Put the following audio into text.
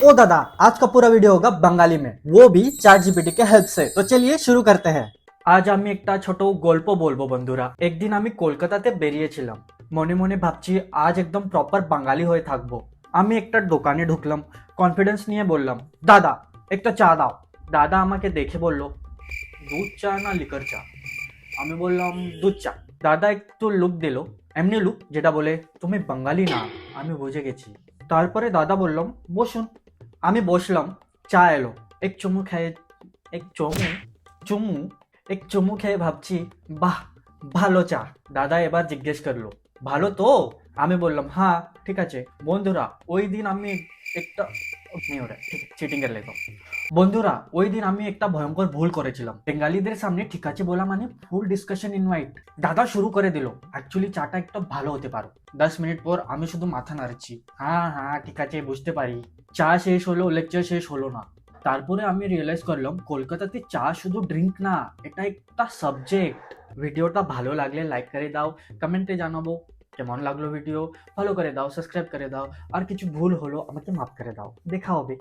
ओ दादा, आज का पूरा वीडियो होगा बंगाली में, वो भी चैट जीपीटी के हेल्प से। तो चलिए शुरू करते हैं। আজ আমি একটা ছোট গল্প বলবো বন্ধুরা। একদিন আমি কলকাতাতে বেরিয়েছিলাম, মনে মনে ভাবছি আজ একদম প্রপার বাঙালি হয়ে থাকবো। আমি একটা দোকানে ঢুকলাম, কনফিডেন্স নিয়ে বললাম, দাদা একটা চা দাও। দাদা আমাকে দেখে বলল, দুধ চা না লিকার চা? আমি বললাম দুধ চা। দাদা একটু লুক দিল, এমনি লুক যেটা বলে তুমি বাঙালি না। আমি বুঝে গেছি। তারপরে দাদা বললাম বসুন। আমি বসলাম, চা এলো। এক চুমু খেয়ে এক চুমু চুমু এক চুমু খেয়ে ভাবছি, বাহ ভালো চা। দাদা এবার জিজ্ঞেস করলো, ভালো তো? আমি বললাম হ্যাঁ ঠিক আছে। বন্ধুরা ওই দিন আমি একটা नहीं हो रहा है, ठीक है चीटिंग कर लेता हूँ। বন্ধুরা ওই দিন আমি একটা ভয়ঙ্কর ভুল করেছিলাম। বেঙ্গালীদের সামনে ঠিক আছে বলা মানে ফুল ডিসকাশন ইনভাইট। দাদা শুরু করে দিল, অ্যাকচুয়ালি চাটা একটা ভালো হতে পারো। 10 মিনিট পর আমি শুধু মাথা নাড়ছি, হ্যাঁ হ্যাঁ ঠিক আছে বুঝতে পারি। চা শেষ হলো, লেকচার শেষ হলো না। তারপরে আমি রিয়েলাইজ করলাম কলকাতাতে চা শুধু ড্রিঙ্ক না, এটা একটা সাবজেক্ট। ভিডিওটা ভালো লাগলে লাইক করে দাও, কমেন্টে জানাবো কেমন লাগলো ভিডিও। ফলো করে দাও, সাবস্ক্রাইব করে দাও, আর কিছু ভুল হলো আমাকে মাফ করে দাও। দেখা হবে।